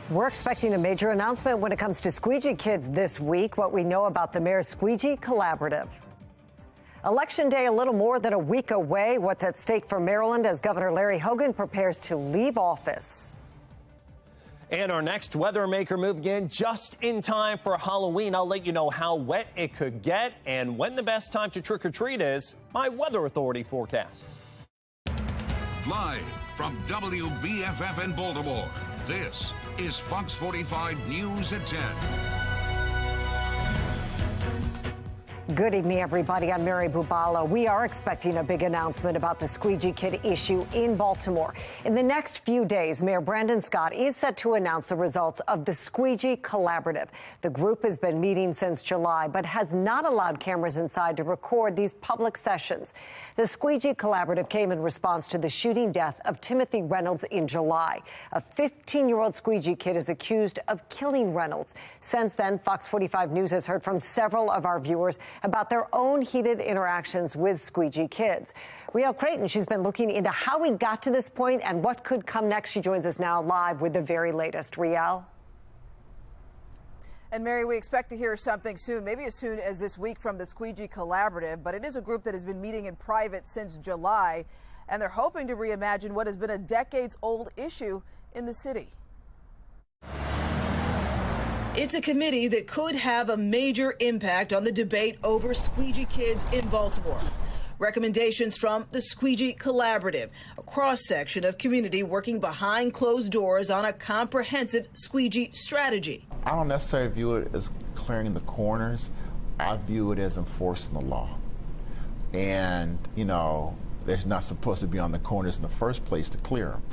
We're expecting a major announcement when it comes to squeegee kids this week, what we know about the mayor's squeegee collaborative. Election day a little more than a week away. What's at stake for Maryland as Governor Larry Hogan prepares to leave office. And our next weather maker moving in just in time for Halloween. I'll let you know how wet it could get and when the best time to trick or treat is. My Weather Authority forecast. Live from WBFF in Baltimore, this is Fox 45 News at 10. Good evening, everybody. I'm Mary Bubala. We are expecting a big announcement about the squeegee kid issue in Baltimore. In the next few days, Mayor Brandon Scott is set to announce the results of the Squeegee Collaborative. The group has been meeting since July, but has not allowed cameras inside to record these public sessions. The Squeegee Collaborative came in response to the shooting death of Timothy Reynolds in July. A 15-year-old squeegee kid is accused of killing Reynolds. Since then, Fox 45 News has heard from several of our viewers about their own heated interactions with squeegee kids. Riel Creighton, she's been looking into how we got to this point and what could come next. She joins us now live with the very latest. Riel. And Mary, we expect to hear something soon, maybe as soon as this week from the Squeegee Collaborative, but it is a group that has been meeting in private since July, and they're hoping to reimagine what has been a decades-old issue in the city. It's a committee that could have a major impact on the debate over squeegee kids in Baltimore. Recommendations from the Squeegee Collaborative, a cross-section of community working behind closed doors on a comprehensive squeegee strategy. I don't necessarily view it as clearing the corners. I view it as enforcing the law. And, you know, they're not supposed to be on the corners in the first place to clear them.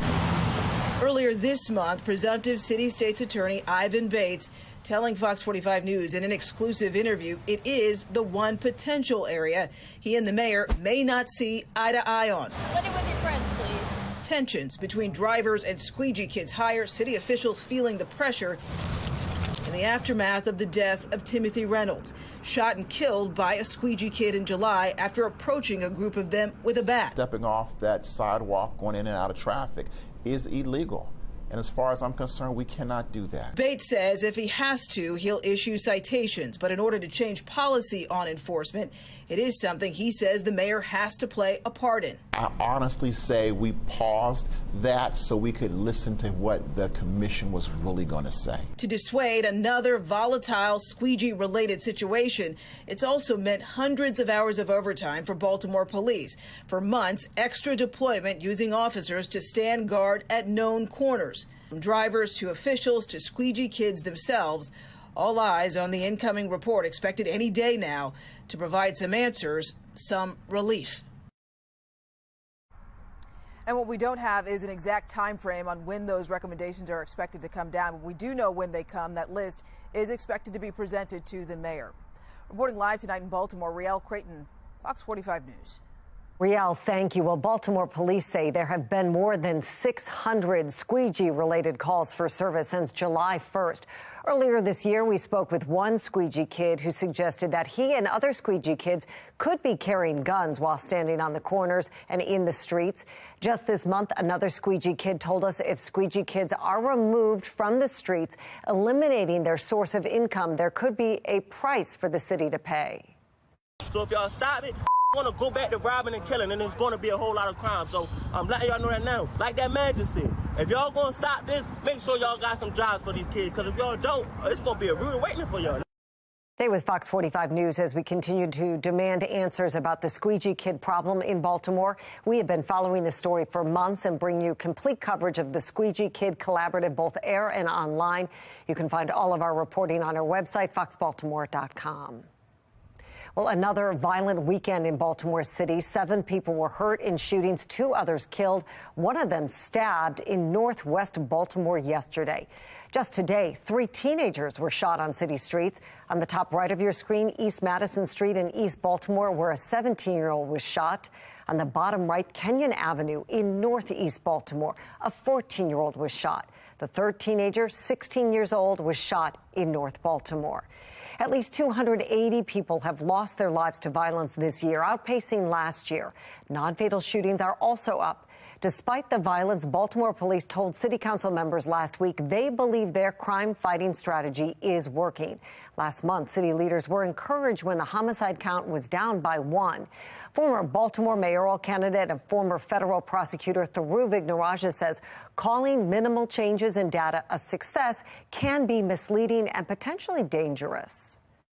Earlier this month, presumptive city state's attorney Ivan Bates telling Fox 45 News in an exclusive interview it is the one potential area he and the mayor may not see eye to eye on. Split it with your friends, please. Tensions between drivers and squeegee kids higher, city officials feeling the pressure in the aftermath of the death of Timothy Reynolds, shot and killed by a squeegee kid in July after approaching a group of them with a bat. Stepping off that sidewalk, going in and out of traffic is illegal. And as far as I'm concerned, we cannot do that. Bates says if he has to, he'll issue citations. But in order to change policy on enforcement, it is something he says the mayor has to play a part in. I honestly say we paused that so we could listen to what the commission was really going to say. To dissuade another volatile squeegee-related situation, it's also meant hundreds of hours of overtime for Baltimore police. For months, extra deployment using officers to stand guard at known corners. From drivers to officials to squeegee kids themselves, all eyes on the incoming report expected any day now to provide some answers, some relief. And what we don't have is an exact time frame on when those recommendations are expected to come down. But we do know when they come. That list is expected to be presented to the mayor. Reporting live tonight in Baltimore, Riel Creighton, Fox 45 News. Riel, thank you. Well, Baltimore police say there have been more than 600 squeegee-related calls for service since July 1st. Earlier this year, we spoke with one squeegee kid who suggested that he and other squeegee kids could be carrying guns while standing on the corners and in the streets. Just this month, another squeegee kid told us if squeegee kids are removed from the streets, eliminating their source of income, there could be a price for the city to pay. So if y'all stop it, going to go back to robbing and killing, and there's going to be a whole lot of crime. So I'm letting y'all know that now. Like that man just said, if y'all going to stop this, make sure y'all got some jobs for these kids, because if y'all don't, it's going to be a rude awakening for y'all. Stay with Fox 45 News as we continue to demand answers about the squeegee kid problem in Baltimore. We have been following this story for months and bring you complete coverage of the Squeegee Kid Collaborative, both air and online. You can find all of our reporting on our website, foxbaltimore.com. Well, another violent weekend in Baltimore City. 7 people were hurt in shootings, 2 others killed, one of them stabbed in northwest Baltimore yesterday. Just today, 3 teenagers were shot on city streets. On the top right of your screen, East Madison Street in East Baltimore, where a 17-year-old was shot. On the bottom right, Kenyon Avenue in northeast Baltimore, a 14-year-old was shot. The third teenager, 16 years old, was shot in North Baltimore. At least 280 people have lost their lives to violence this year, outpacing last year. Non-fatal shootings are also up. Despite the violence, Baltimore police told city council members last week they believe their crime-fighting strategy is working. Last month, city leaders were encouraged when the homicide count was down by 1. Former Baltimore mayoral candidate and former federal prosecutor Thuroo Vignarajah says calling minimal changes in data a success can be misleading and potentially dangerous.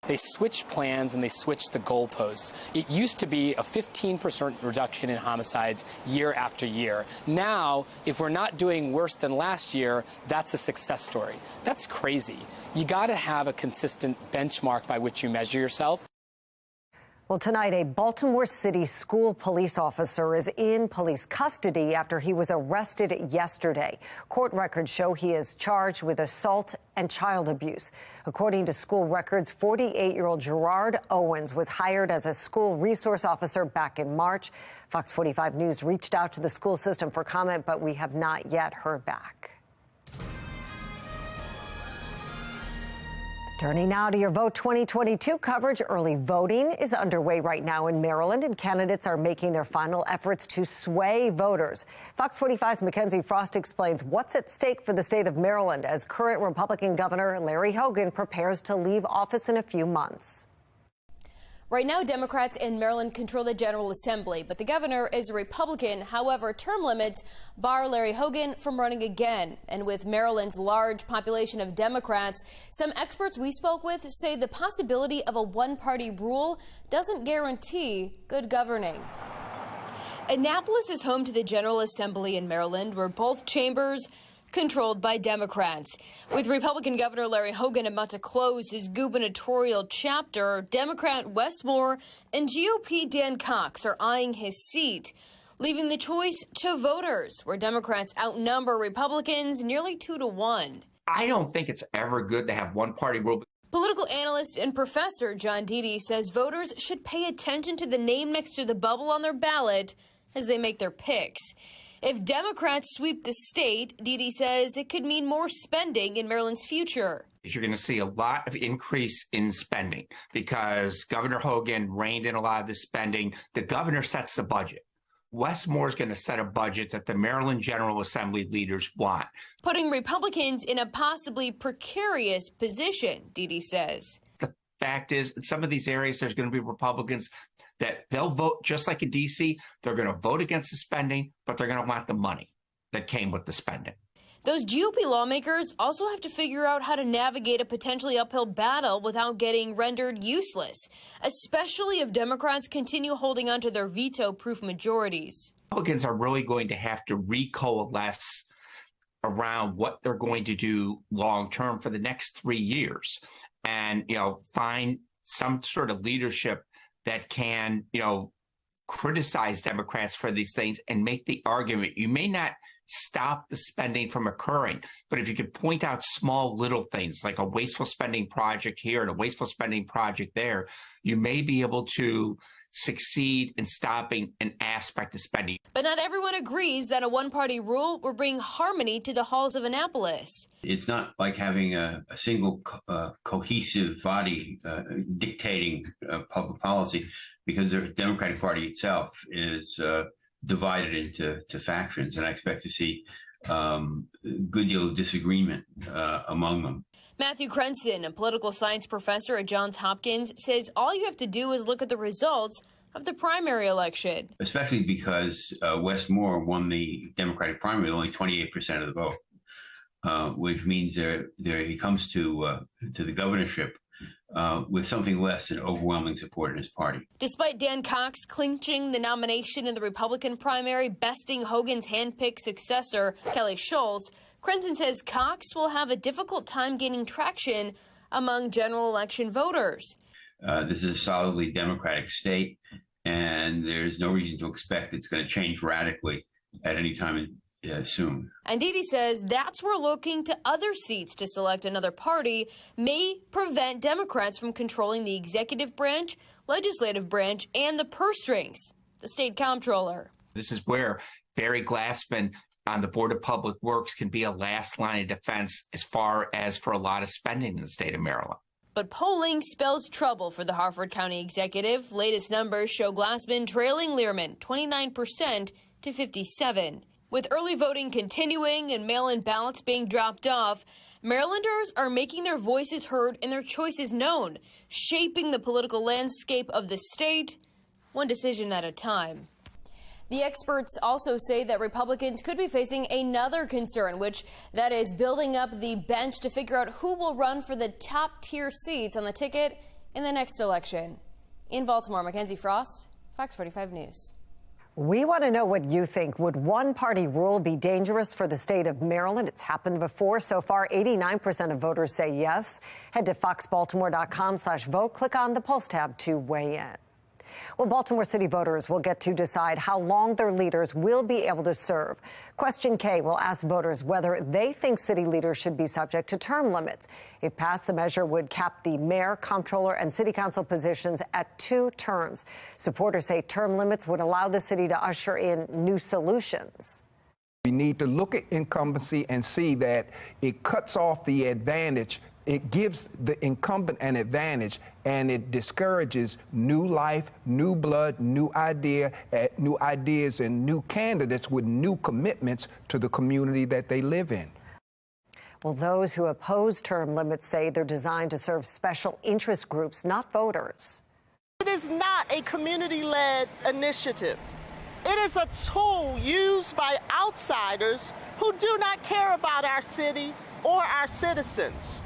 They switched plans and they switched the goalposts. It used to be a 15% reduction in homicides year after year. Now, if we're not doing worse than last year, that's a success story. That's crazy. You got to have a consistent benchmark by which you measure yourself. Well, tonight, a Baltimore City school police officer is in police custody after he was arrested yesterday. Court records show he is charged with assault and child abuse. According to school records, 48-year-old Gerard Owens was hired as a school resource officer back in March. Fox 45 News reached out to the school system for comment, but we have not yet heard back. Turning now to your Vote 2022 coverage. Early voting is underway right now in Maryland, and candidates are making their final efforts to sway voters. Fox 45's Mackenzie Frost explains what's at stake for the state of Maryland as current Republican Governor Larry Hogan prepares to leave office in a few months. Right now, Democrats in Maryland control the General Assembly, but the governor is a Republican. However, term limits bar Larry Hogan from running again. And with Maryland's large population of Democrats, some experts we spoke with say the possibility of a one-party rule doesn't guarantee good governing. Annapolis is home to the General Assembly in Maryland, where both chambers controlled by Democrats. With Republican Governor Larry Hogan about to close his gubernatorial chapter, Democrat Wes Moore and GOP Dan Cox are eyeing his seat, leaving the choice to voters, where Democrats outnumber Republicans nearly 2-1. I don't think it's ever good to have one-party rule. Political analyst and professor John Deedy says voters should pay attention to the name next to the bubble on their ballot as they make their picks. If Democrats sweep the state, Deedy says it could mean more spending in Maryland's future. You're going to see a lot of increase in spending because Governor Hogan reined in a lot of the spending. The governor sets the budget. Wes Moore is going to set a budget that the Maryland General Assembly leaders want, putting Republicans in a possibly precarious position, Deedy says. The fact is, in some of these areas, there's going to be Republicans that they'll vote just like in D.C. They're going to vote against the spending, but they're going to want the money that came with the spending. Those GOP lawmakers also have to figure out how to navigate a potentially uphill battle without getting rendered useless, especially if Democrats continue holding on to their veto-proof majorities. Republicans are really going to have to recoalesce around what they're going to do long-term for the next 3 years and, find some sort of leadership that can, criticize Democrats for these things and make the argument. You may not stop the spending from occurring, but if you could point out small little things like a wasteful spending project here and a wasteful spending project there, you may be able to succeed in stopping an aspect of spending. But not everyone agrees that a one-party rule will bring harmony to the halls of Annapolis. It's not like having a single cohesive body dictating public policy, because the Democratic Party itself is divided into factions, and I expect to see a good deal of disagreement among them. Matthew Crenson, a political science professor at Johns Hopkins, says all you have to do is look at the results of the primary election. Especially because Wes Moore won the Democratic primary with only 28% of the vote, which means he comes to the governorship with something less than overwhelming support in his party. Despite Dan Cox clinching the nomination in the Republican primary, besting Hogan's handpicked successor, Kelly Schultz, Crenson says Cox will have a difficult time gaining traction among general election voters. This is a solidly Democratic state, and there's no reason to expect it's going to change radically at any time soon. And Deedy says that's where looking to other seats to select another party may prevent Democrats from controlling the executive branch, legislative branch, and the purse strings, the state comptroller. This is where Barry Glassman on the Board of Public Works can be a last line of defense as far as for a lot of spending in the state of Maryland. But polling spells trouble for the Harford County executive. Latest numbers show Glassman trailing Learman 29% to 57%. With early voting continuing and mail-in ballots being dropped off, Marylanders are making their voices heard and their choices known, shaping the political landscape of the state, one decision at a time. The experts also say that Republicans could be facing another concern, which that is building up the bench to figure out who will run for the top-tier seats on the ticket in the next election. In Baltimore, Mackenzie Frost, Fox 45 News. We want to know what you think. Would one-party rule be dangerous for the state of Maryland? It's happened before. So far, 89% of voters say yes. Head to foxbaltimore.com/vote. Click on the Pulse tab to weigh in. Well, Baltimore City voters will get to decide how long their leaders will be able to serve. Question K will ask voters whether they think city leaders should be subject to term limits. If passed, the measure would cap the mayor, comptroller, and city council positions at 2 terms. Supporters say term limits would allow the city to usher in new solutions. We need to look at incumbency and see that it cuts off the advantage. It gives the incumbent an advantage, and it discourages new life, new blood, new ideas, and new candidates with new commitments to the community that they live in. Well, those who oppose term limits say they're designed to serve special interest groups, not voters. It is not a community-led initiative. It is a tool used by outsiders who do not care about our city or our citizens.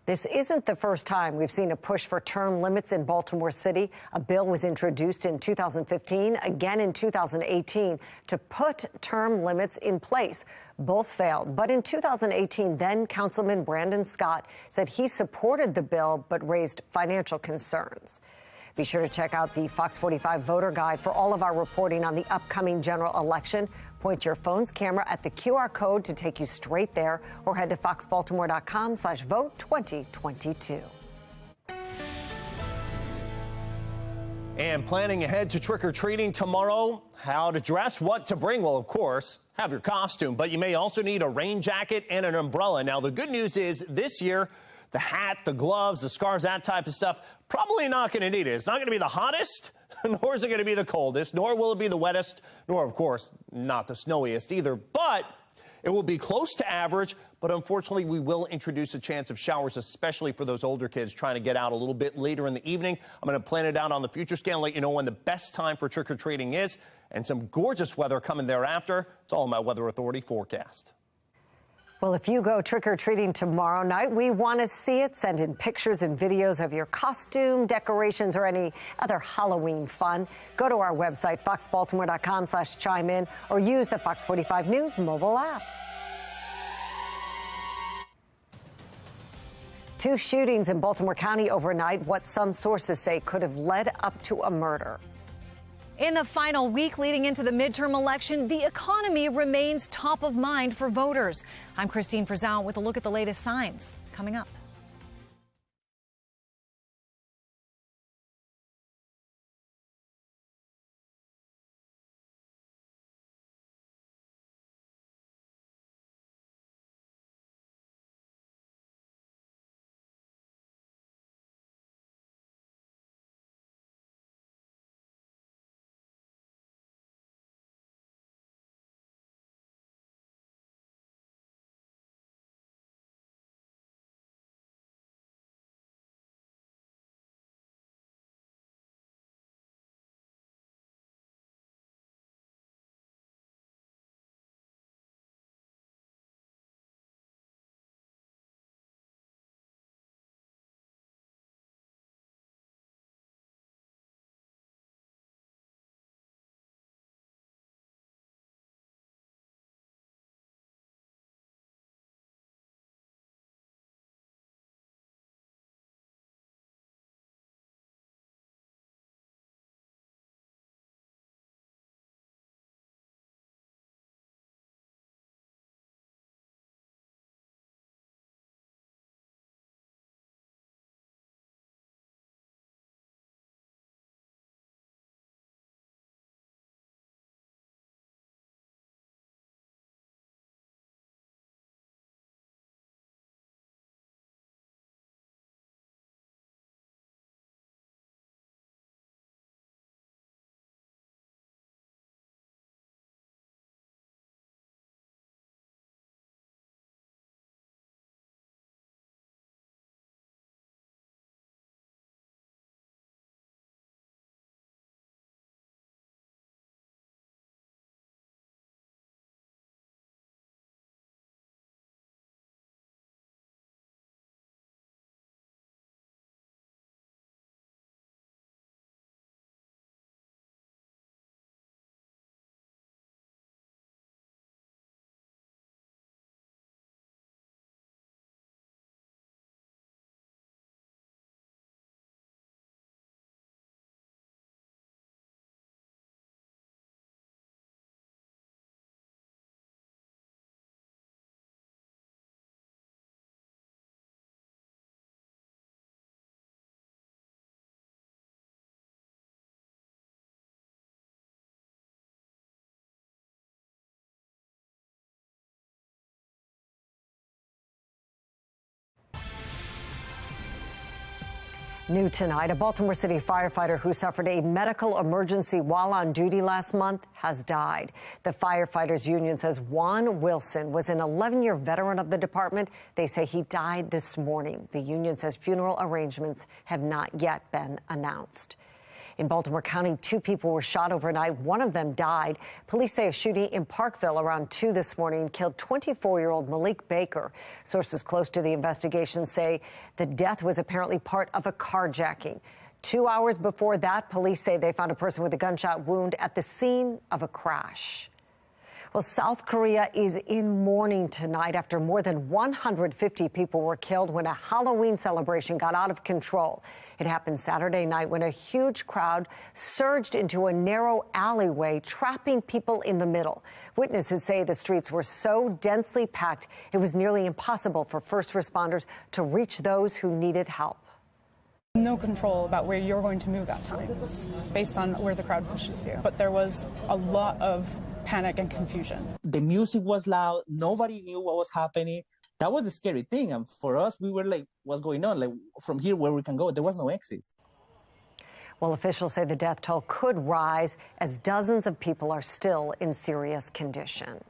This isn't the first time we've seen a push for term limits in Baltimore City. A bill was introduced in 2015, again in 2018, to put term limits in place. Both failed. But in 2018, then Councilman Brandon Scott said he supported the bill but raised financial concerns. Be sure to check out the Fox 45 voter guide for all of our reporting on the upcoming general election. Point your phone's camera at the QR code to take you straight there, or head to foxbaltimore.com/vote 2022. And planning ahead to trick-or-treating tomorrow, how to dress, what to bring. Well, of course, have your costume, but you may also need a rain jacket and an umbrella. Now, the good news is this year, the hat, the gloves, the scarves, that type of stuff, probably not going to need it. It's not going to be the hottest, nor is it going to be the coldest, nor will it be the wettest, nor, of course, not the snowiest either. But it will be close to average, but unfortunately, we will introduce a chance of showers, especially for those older kids trying to get out a little bit later in the evening. I'm going to plan it out on the future scan, let you know when the best time for trick-or-treating is, and some gorgeous weather coming thereafter. It's all in my Weather Authority forecast. Well, if you go trick-or-treating tomorrow night, we want to see it. Send in pictures and videos of your costume, decorations, or any other Halloween fun. Go to our website, foxbaltimore.com/chime in, or use the Fox 45 News mobile app. 2 shootings in Baltimore County overnight, what some sources say could have led up to a murder. In the final week leading into the midterm election, the economy remains top of mind for voters. I'm Christine Frizzell with a look at the latest signs coming up. New tonight, a Baltimore City firefighter who suffered a medical emergency while on duty last month has died. The firefighters union says Juan Wilson was an 11-year veteran of the department. They say he died this morning. The union says funeral arrangements have not yet been announced. In Baltimore County, 2 people were shot overnight. One of them died. Police say a shooting in Parkville around 2 this morning killed 24-year-old Malik Baker. Sources close to the investigation say the death was apparently part of a carjacking. 2 hours before that, police say they found a person with a gunshot wound at the scene of a crash. Well, South Korea is in mourning tonight after more than 150 people were killed when a Halloween celebration got out of control. It happened Saturday night when a huge crowd surged into a narrow alleyway, trapping people in the middle. Witnesses say the streets were so densely packed, it was nearly impossible for first responders to reach those who needed help. No control about where you're going to move at times based on where the crowd pushes you. But there was a lot of panic and confusion. The music was loud. Nobody knew what was happening. That was the scary thing. And for us, we were like, what's going on? Like, from here, where we can go? There was no exit. Well, officials say the death toll could rise as dozens of people are still in serious condition.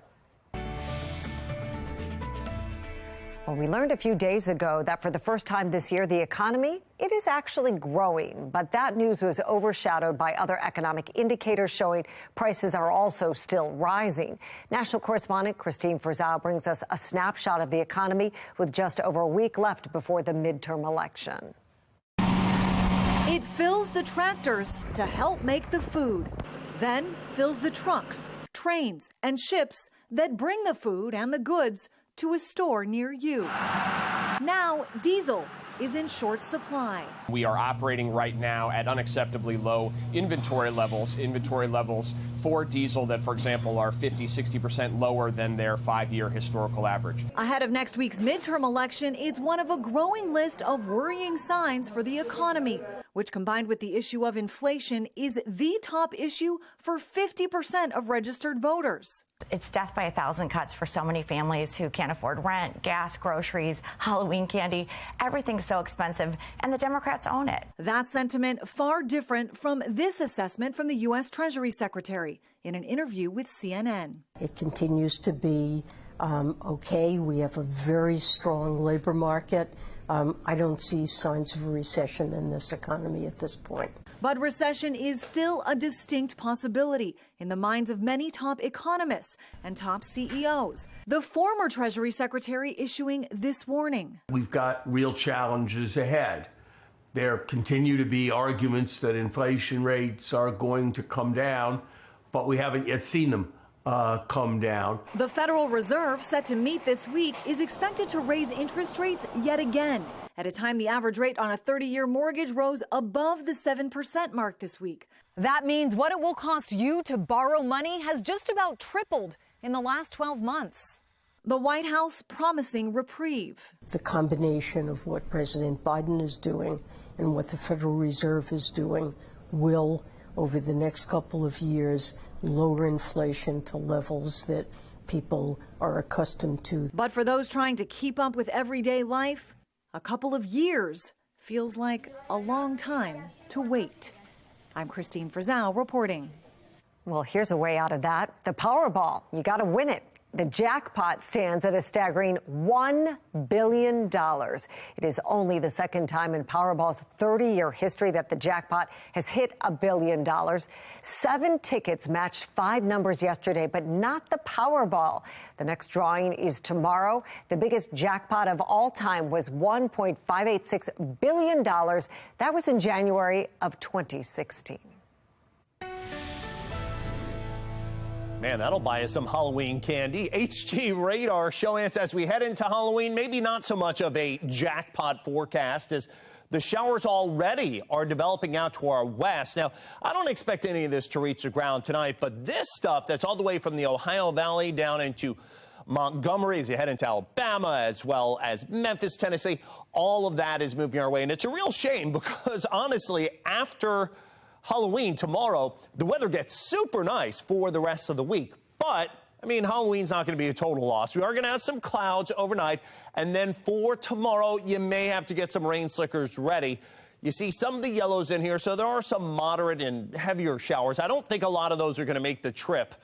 Well, we learned a few days ago that for the first time this year, the economy, it is actually growing. But that news was overshadowed by other economic indicators showing prices are also still rising. National correspondent Christine Frizzau brings us a snapshot of the economy with just over a week left before the midterm election. It fills the tractors to help make the food, then fills the trucks, trains, and ships that bring the food and the goods to a store near you. Now, diesel is in short supply. We are operating right now at unacceptably low inventory levels for diesel that, for example, are 50-60% lower than their 5-year historical average. Ahead of next week's midterm election, it's one of a growing list of worrying signs for the economy, which combined with the issue of inflation is the top issue for 50% of registered voters. It's death by 1,000 cuts for so many families who can't afford rent, gas, groceries, Halloween candy. Everything's so expensive, and the Democrats own it. That sentiment far different from this assessment from the U.S. Treasury Secretary in an interview with CNN. It continues to be okay. We have a very strong labor market. I don't see signs of a recession in this economy at this point. But recession is still a distinct possibility in the minds of many top economists and top CEOs. The former Treasury Secretary issuing this warning. We've got real challenges ahead. There continue to be arguments that inflation rates are going to come down, but we haven't yet seen them come down. The Federal Reserve, set to meet this week, is expected to raise interest rates yet again. At a time the average rate on a 30-year mortgage rose above the 7% mark this week. That means what it will cost you to borrow money has just about tripled in the last 12 months. The White House promising reprieve. The combination of what President Biden is doing and what the Federal Reserve is doing will, over the next couple of years, lower inflation to levels that people are accustomed to. But for those trying to keep up with everyday life, a couple of years feels like a long time to wait. I'm Christine Frizzau reporting. Well, here's a way out of that. The Powerball. You got to win it. The jackpot stands at a staggering $1 billion. It is only the second time in Powerball's 30-year history that the jackpot has hit $1 billion. 7 tickets matched 5 numbers yesterday, but not the Powerball. The next drawing is tomorrow. The biggest jackpot of all time was $1.586 billion. That was in January of 2016. Man, that'll buy us some Halloween candy. HG Radar showing us as we head into Halloween, maybe not so much of a jackpot forecast as the showers already are developing out to our west. Now, I don't expect any of this to reach the ground tonight, but this stuff that's all the way from the Ohio Valley down into Montgomery as you head into Alabama, as well as Memphis, Tennessee, all of that is moving our way. And it's a real shame because, honestly, after Halloween tomorrow, the weather gets super nice for the rest of the week. But, I mean, Halloween's not going to be a total loss. We are going to have some clouds overnight. And then for tomorrow, you may have to get some rain slickers ready. You see some of the yellows in here, so there are some moderate and heavier showers. I don't think a lot of those are going to make the trip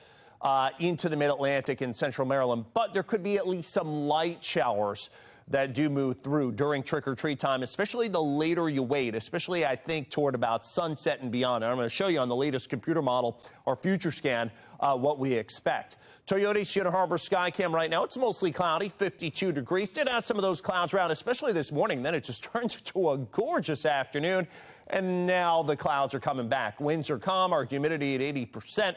into the mid-Atlantic and central Maryland, but there could be at least some light showers that do move through during trick-or-treat time, especially the later you wait, especially I think toward about sunset and beyond. And I'm going to show you on the latest computer model or future scan what we expect. Toyota Shinner Harbor Skycam right now, it's mostly cloudy, 52 degrees. Did have some of those clouds around, especially this morning. Then it just turns into a gorgeous afternoon. And now the clouds are coming back. Winds are calm, our humidity at 80%.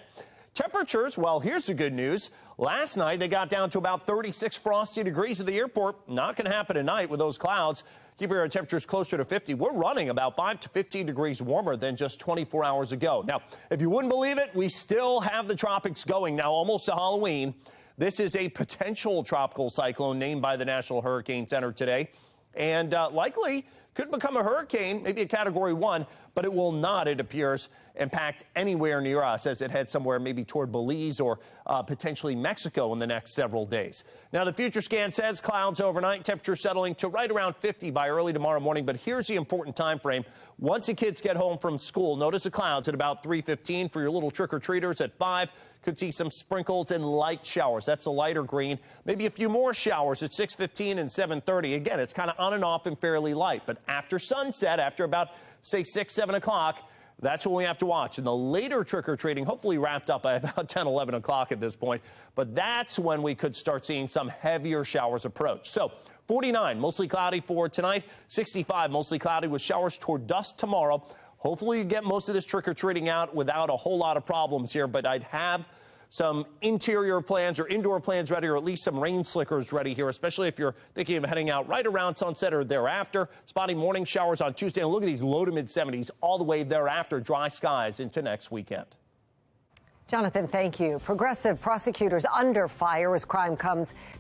Temperatures, well, here's the good news. Last night, they got down to about 36 frosty degrees at the airport. Not going to happen tonight with those clouds. Keep your temperatures closer to 50. We're running about 5 to 15 degrees warmer than just 24 hours ago. Now, if you wouldn't believe it, we still have the tropics going now, almost to Halloween. This is a potential tropical cyclone named by the National Hurricane Center today, and likely could become a hurricane, maybe a Category 1, but it will not, it appears, impact anywhere near us as it heads somewhere maybe toward Belize or potentially Mexico in the next several days. Now, the future scan says clouds overnight, temperature settling to right around 50 by early tomorrow morning. But here's the important time frame. Once the kids get home from school, notice the clouds at about 3:15 for your little trick-or-treaters at 5. Could see some sprinkles and light showers. That's a lighter green. Maybe a few more showers at 6:15 and 7:30. Again, it's kind of on and off and fairly light. But after sunset, after about, say, 6, 7 o'clock, that's what we have to watch. And the later trick-or-treating, hopefully wrapped up by about 10, 11 o'clock at this point. But that's when we could start seeing some heavier showers approach. So 49, mostly cloudy for tonight. 65, mostly cloudy with showers toward dusk tomorrow. Hopefully you get most of this trick-or-treating out without a whole lot of problems here, but I'd have some interior plans or indoor plans ready, or at least some rain slickers ready here, especially if you're thinking of heading out right around sunset or thereafter. Spotty morning showers on Tuesday, and look at these low to mid-70s all the way thereafter. Dry skies into next weekend. Jonathan, thank you. Progressive prosecutors under fire as crime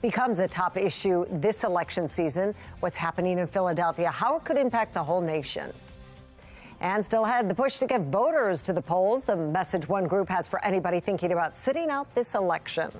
becomes a top issue this election season. What's happening in Philadelphia, how it could impact the whole nation. And still ahead, the push to get voters to the polls, the message one group has for anybody thinking about sitting out this election.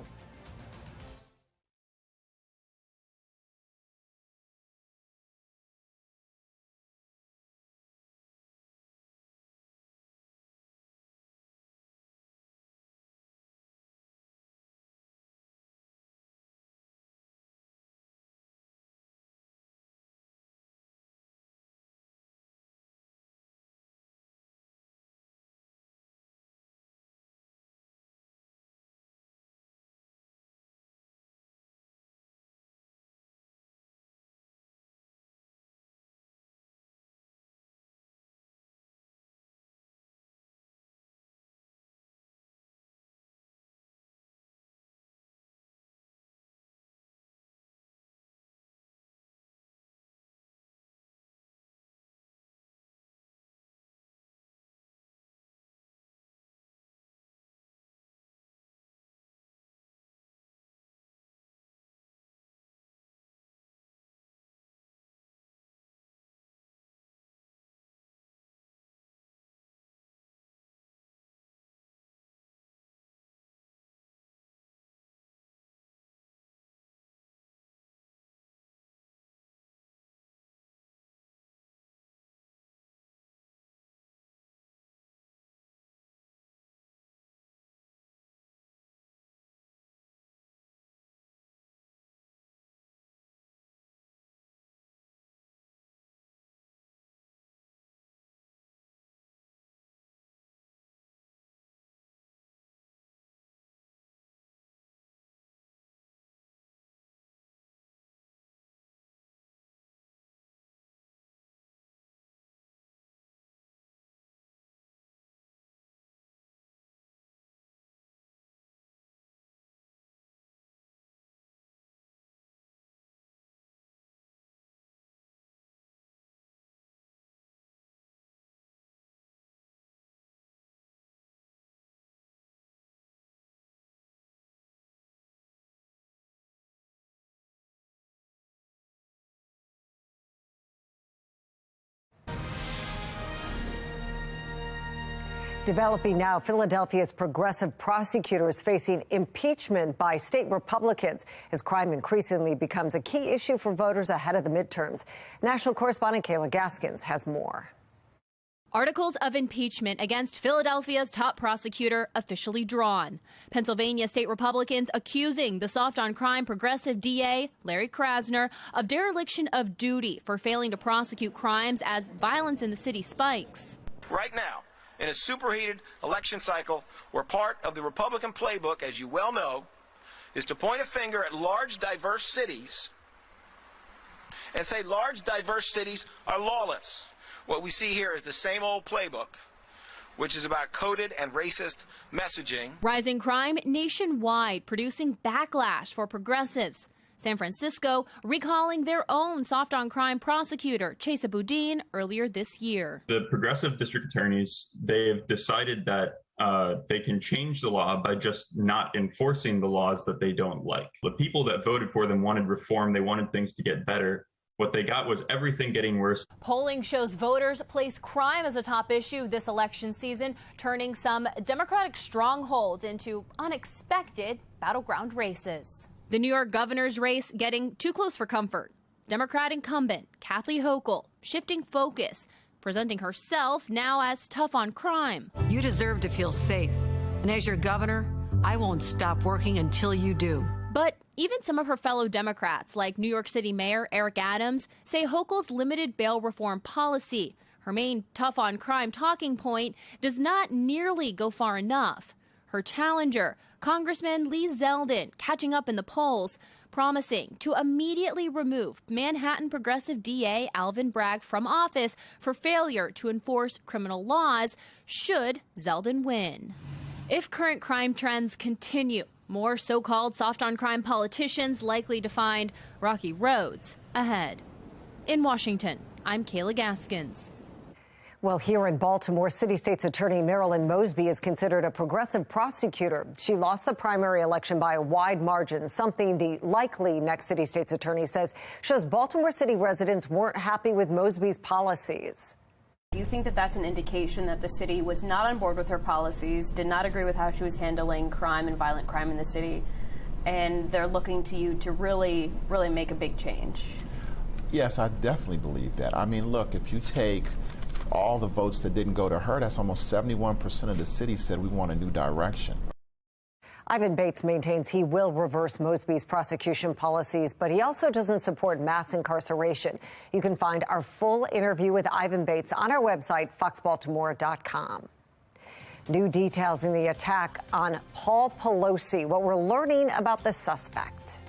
Developing now, Philadelphia's progressive prosecutors facing impeachment by state Republicans as crime increasingly becomes a key issue for voters ahead of the midterms. National correspondent Kayla Gaskins has more. Articles of impeachment against Philadelphia's top prosecutor officially drawn. Pennsylvania state Republicans accusing the soft-on-crime progressive DA, Larry Krasner, of dereliction of duty for failing to prosecute crimes as violence in the city spikes. Right now, in a superheated election cycle, where part of the Republican playbook, as you well know, is to point a finger at large, diverse cities and say large, diverse cities are lawless. What we see here is the same old playbook, which is about coded and racist messaging. Rising crime nationwide, producing backlash for progressives. San Francisco recalling their own soft-on-crime prosecutor, Chesa Boudin, earlier this year. The progressive district attorneys, they've decided that they can change the law by just not enforcing the laws that they don't like. The people that voted for them wanted reform. They wanted things to get better. What they got was everything getting worse. Polling shows voters place crime as a top issue this election season, turning some Democratic strongholds into unexpected battleground races. The New York governor's race getting too close for comfort. Democrat incumbent Kathy Hochul shifting focus, presenting herself now as tough on crime. You deserve to feel safe. And as your governor, I won't stop working until you do. But even some of her fellow Democrats, like New York City Mayor Eric Adams, say Hochul's limited bail reform policy, her main tough-on-crime talking point, does not nearly go far enough. Her challenger, Congressman Lee Zeldin, catching up in the polls, promising to immediately remove Manhattan progressive DA Alvin Bragg from office for failure to enforce criminal laws should Zeldin win. If current crime trends continue, more so-called soft-on-crime politicians likely to find rocky roads ahead. In Washington, I'm Kayla Gaskins. Well, here in Baltimore, City State's Attorney Marilyn Mosby is considered a progressive prosecutor. She lost the primary election by a wide margin, something the likely next City State's Attorney says shows Baltimore City residents weren't happy with Mosby's policies. Do you think that that's an indication that the city was not on board with her policies, did not agree with how she was handling crime and violent crime in the city, and they're looking to you to really make a big change? Yes, I definitely believe that. I mean, look, if you take all the votes that didn't go to her, that's almost 71% of the city said we want a new direction. Ivan Bates maintains he will reverse Mosby's prosecution policies, but he also doesn't support mass incarceration. You can find our full interview with Ivan Bates on our website, foxbaltimore.com. New details in the attack on Paul Pelosi, what we're learning about the suspect.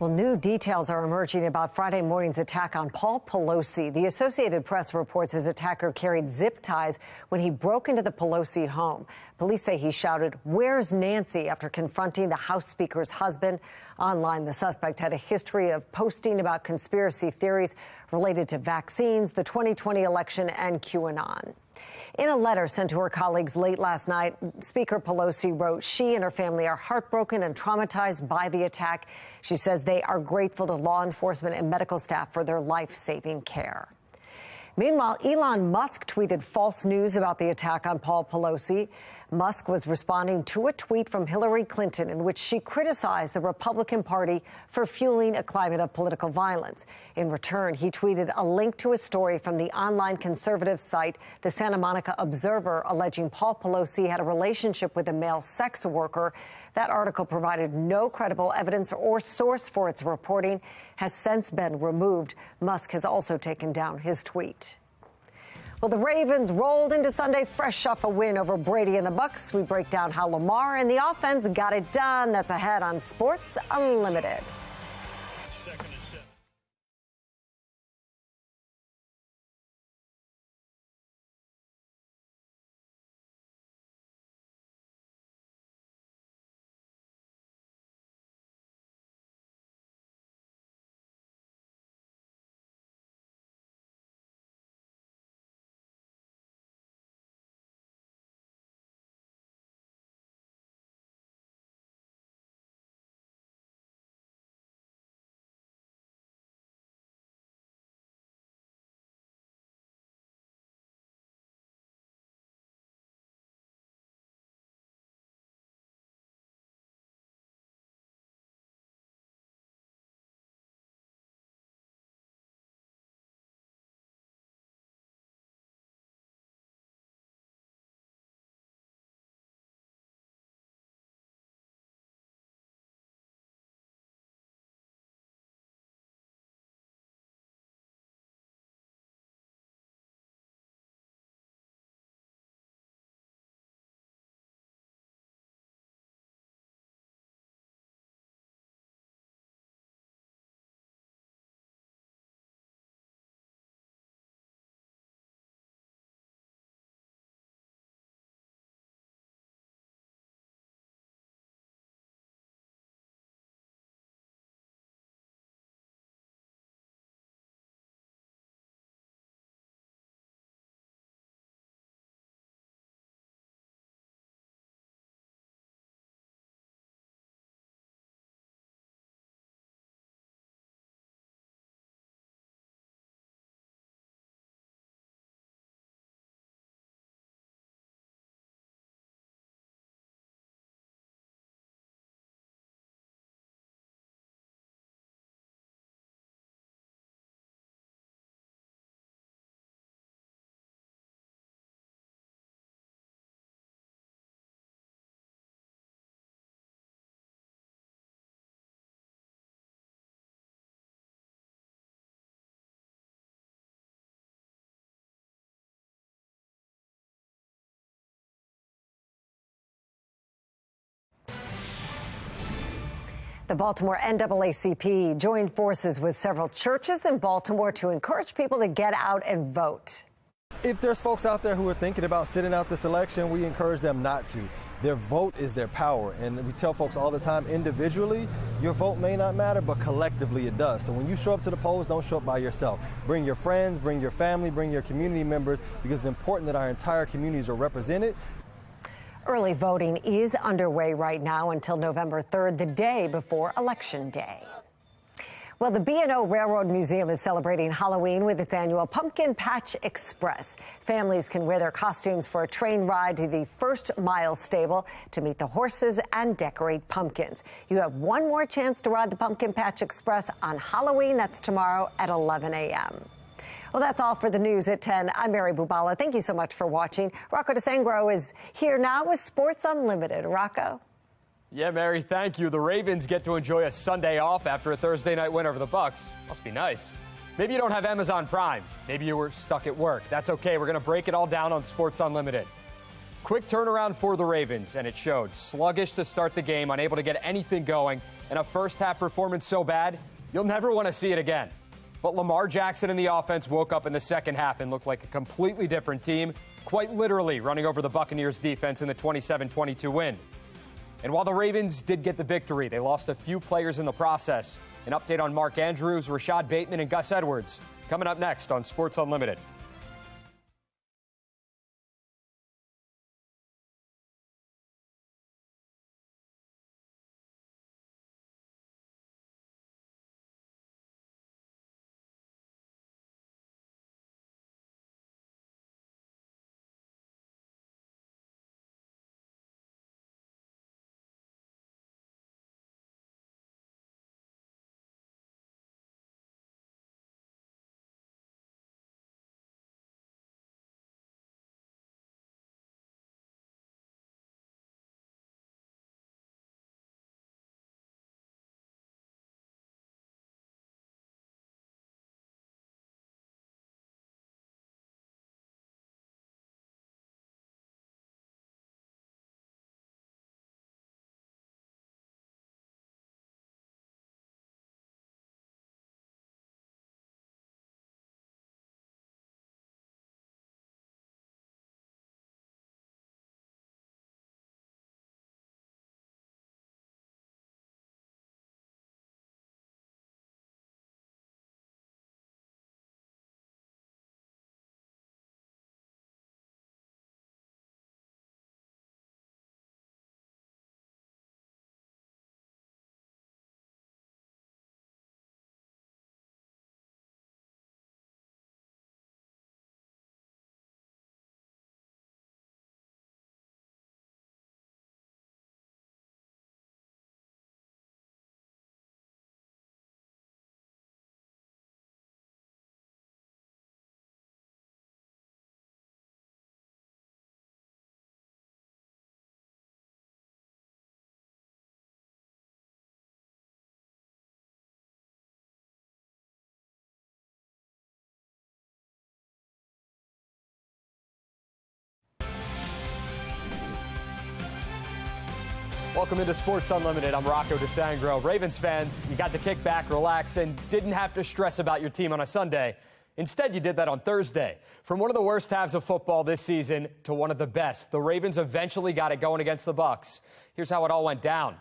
Well, new details are emerging about Friday morning's attack on Paul Pelosi. The Associated Press reports his attacker carried zip ties when he broke into the Pelosi home. Police say he shouted, "Where's Nancy?" after confronting the House Speaker's husband. Online, the suspect had a history of posting about conspiracy theories related to vaccines, the 2020 election, and QAnon. In a letter sent to her colleagues late last night, Speaker Pelosi wrote she and her family are heartbroken and traumatized by the attack. She says they are grateful to law enforcement and medical staff for their life-saving care. Meanwhile, Elon Musk tweeted false news about the attack on Paul Pelosi. Musk was responding to a tweet from Hillary Clinton in which she criticized the Republican Party for fueling a climate of political violence. In return, he tweeted a link to a story from the online conservative site, the Santa Monica Observer, alleging Paul Pelosi had a relationship with a male sex worker. That article provided no credible evidence or source for its reporting, has since been removed. Musk has also taken down his tweet. Well, the Ravens rolled into Sunday fresh off a win over Brady and the Bucs. We break down how Lamar and the offense got it done. That's ahead on Sports Unlimited. The Baltimore NAACP joined forces with several churches in Baltimore to encourage people to get out and vote. If there's folks out there who are thinking about sitting out this election, we encourage them not to. Their vote is their power. And we tell folks all the time, individually, your vote may not matter, but collectively it does. So when you show up to the polls, don't show up by yourself. Bring your friends, bring your family, bring your community members, because it's important that our entire communities are represented. Early voting is underway right now until November 3rd, the day before Election Day. Well, the B&O Railroad Museum is celebrating Halloween with its annual Pumpkin Patch Express. Families can wear their costumes for a train ride to the First Mile stable to meet the horses and decorate pumpkins. You have one more chance to ride the Pumpkin Patch Express on Halloween. That's tomorrow at 11 a.m. Well, that's all for the news at 10. I'm Mary Bubala. Thank you so much for watching. Rocco DeSangro is here now with Sports Unlimited. Rocco? Yeah, Mary, thank you. The Ravens get to enjoy a Sunday off after a Thursday night win over the Bucs. Must be nice. Maybe you don't have Amazon Prime. Maybe you were stuck at work. That's okay. We're going to break it all down on Sports Unlimited. Quick turnaround for the Ravens, and it showed. Sluggish to start the game, unable to get anything going, and a first-half performance so bad, you'll never want to see it again. But Lamar Jackson and the offense woke up in the second half and looked like a completely different team, quite literally running over the Buccaneers' defense in the 27-22 win. And while the Ravens did get the victory, they lost a few players in the process. An update on Mark Andrews, Rashad Bateman, and Gus Edwards coming up next on Sports Unlimited. Welcome into Sports Unlimited. I'm Rocco DeSangro. Ravens fans, you got to kick back, relax, and didn't have to stress about your team on a Sunday. Instead, you did that on Thursday. From one of the worst halves of football this season to one of the best, the Ravens eventually got it going against the Bucs. Here's how it all went down.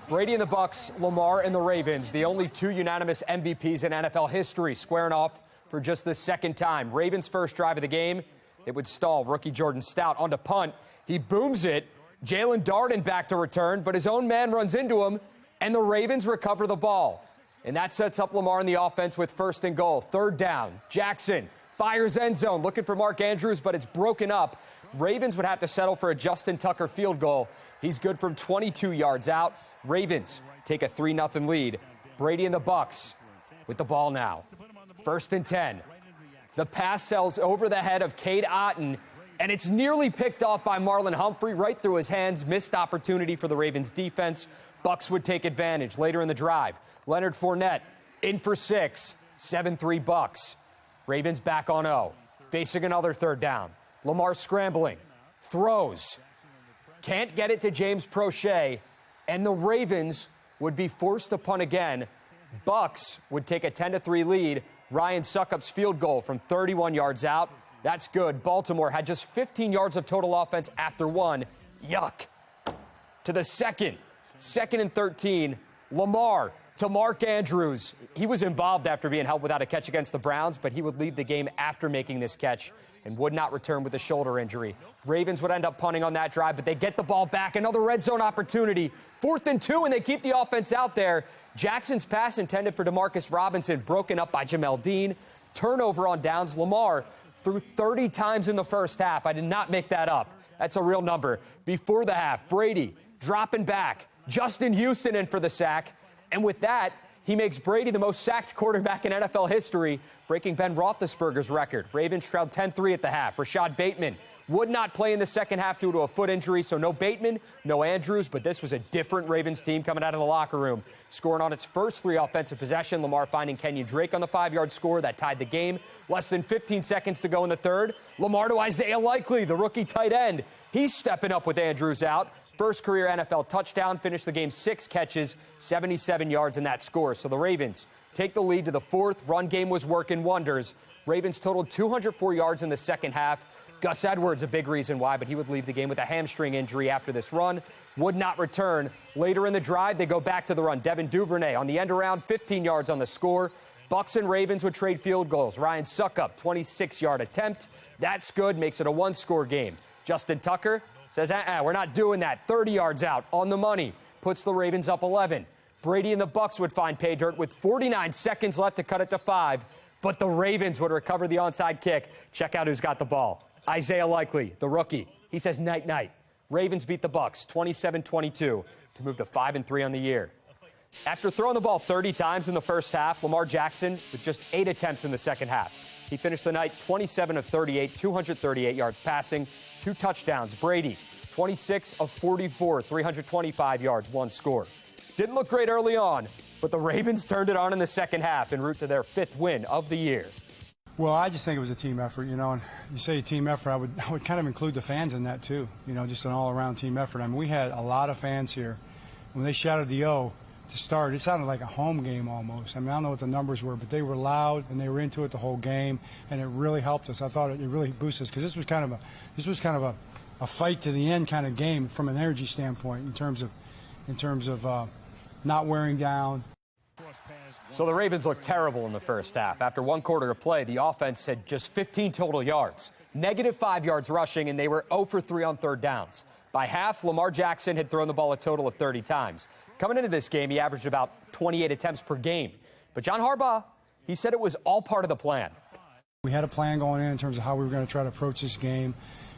Brady and the Bucs, Lamar and the Ravens, the only two unanimous MVPs in NFL history, squaring off for just the second time. Ravens' first drive of the game, it would stall. Rookie Jordan Stout on to punt. He booms it. Jalen Darden back to return, but his own man runs into him, and the Ravens recover the ball. And that sets up Lamar in the offense with 1st and goal. 3rd down. Jackson fires end zone, looking for Mark Andrews, but it's broken up. Ravens would have to settle for a Justin Tucker field goal. He's good from 22 yards out. Ravens take a 3-0 lead. Brady and the Bucs with the ball now. 1st and 10. The pass sails over the head of Cade Otton, and it's nearly picked off by Marlon Humphrey right through his hands. Missed opportunity for the Ravens defense. Bucs would take advantage later in the drive. Leonard Fournette in for 6. 7-3 Bucs. Ravens back on 0. Facing another 3rd down. Lamar scrambling. Throws. Can't get it to James Prochet. And the Ravens would be forced to punt again. Bucs would take a 10-3 lead. Ryan Succop's field goal from 31 yards out. That's good. Baltimore had just 15 yards of total offense after 1. Yuck. To the 2nd. 2nd and 13. Lamar to Mark Andrews. He was involved after being held without a catch against the Browns, but he would leave the game after making this catch and would not return with a shoulder injury. Ravens would end up punting on that drive, but they get the ball back. Another red zone opportunity. 4th and 2, and they keep the offense out there. Jackson's pass intended for Demarcus Robinson, broken up by Jamel Dean. Turnover on downs. Lamar threw 30 times in the first half. I did not make that up. That's a real number. Before the half, Brady dropping back. Justin Houston in for the sack. And with that, he makes Brady the most sacked quarterback in NFL history, breaking Ben Roethlisberger's record. Ravens trailed 10-3 at the half. Rashad Bateman would not play in the second half due to a foot injury, so no Bateman, no Andrews, but this was a different Ravens team coming out of the locker room. Scoring on its first 3 offensive possession, Lamar finding Kenyon Drake on the 5-yard score that tied the game. Less than 15 seconds to go in the third. Lamar to Isaiah Likely, the rookie tight end. He's stepping up with Andrews out. First career NFL touchdown, finished the game 6 catches, 77 yards in that score. So the Ravens take the lead to the fourth. Run game was working wonders. Ravens totaled 204 yards in the second half. Gus Edwards, a big reason why, but he would leave the game with a hamstring injury after this run. Would not return. Later in the drive, they go back to the run. Devin Duvernay on the end around, 15 yards on the score. Bucs and Ravens would trade field goals. Ryan Suckup, 26-yard attempt. That's good, makes it a 1-score game. Justin Tucker says, we're not doing that. 30 yards out on the money. Puts the Ravens up 11. Brady and the Bucs would find pay dirt with 49 seconds left to cut it to 5. But the Ravens would recover the onside kick. Check out who's got the ball. Isaiah Likely, the rookie. He says night-night. Ravens beat the Bucs 27-22 to move to 5-3 on the year. After throwing the ball 30 times in the first half, Lamar Jackson with just 8 attempts in the second half. He finished the night 27 of 38, 238 yards passing, 2 touchdowns. Brady, 26 of 44, 325 yards, 1 score. Didn't look great early on, but the Ravens turned it on in the second half en route to their 5th win of the year. Well, I just think it was a team effort, and you say a team effort, I would kind of include the fans in that too, just an all-around team effort. I mean, we had a lot of fans here. When they shouted the O to start, it sounded like a home game almost. I mean, I don't know what the numbers were, but they were loud and they were into it the whole game, and it really helped us. I thought it really boosted us because this was kind of a fight to the end kind of game from an energy standpoint in terms of not wearing down. So the Ravens looked terrible in the first half. After 1 quarter to play, the offense had just 15 total yards, -5 yards rushing, and they were 0 for 3 on third downs. By half, Lamar Jackson had thrown the ball a total of 30 times. Coming into this game, he averaged about 28 attempts per game. But John Harbaugh, he said it was all part of the plan. We had a plan going in terms of how we were going to try to approach this game,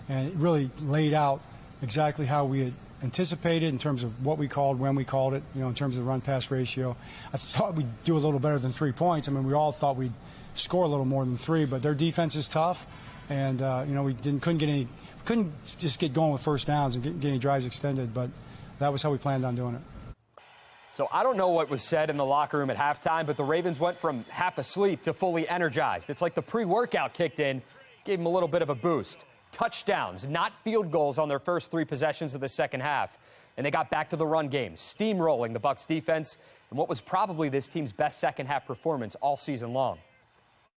and it really laid out exactly how we had anticipated in terms of what we called, when we called it, in terms of the run-pass ratio. I thought we'd do a little better than 3 points. I mean, we all thought we'd score a little more than 3, but their defense is tough, and we couldn't just get going with first downs and get any drives extended, but that was how we planned on doing it. So I don't know what was said in the locker room at halftime, but the Ravens went from half asleep to fully energized. It's like the pre-workout kicked in, gave them a little bit of a boost. Touchdowns, not field goals on their first 3 possessions of the second half. And they got back to the run game, steamrolling the Bucs defense and what was probably this team's best second half performance all season long.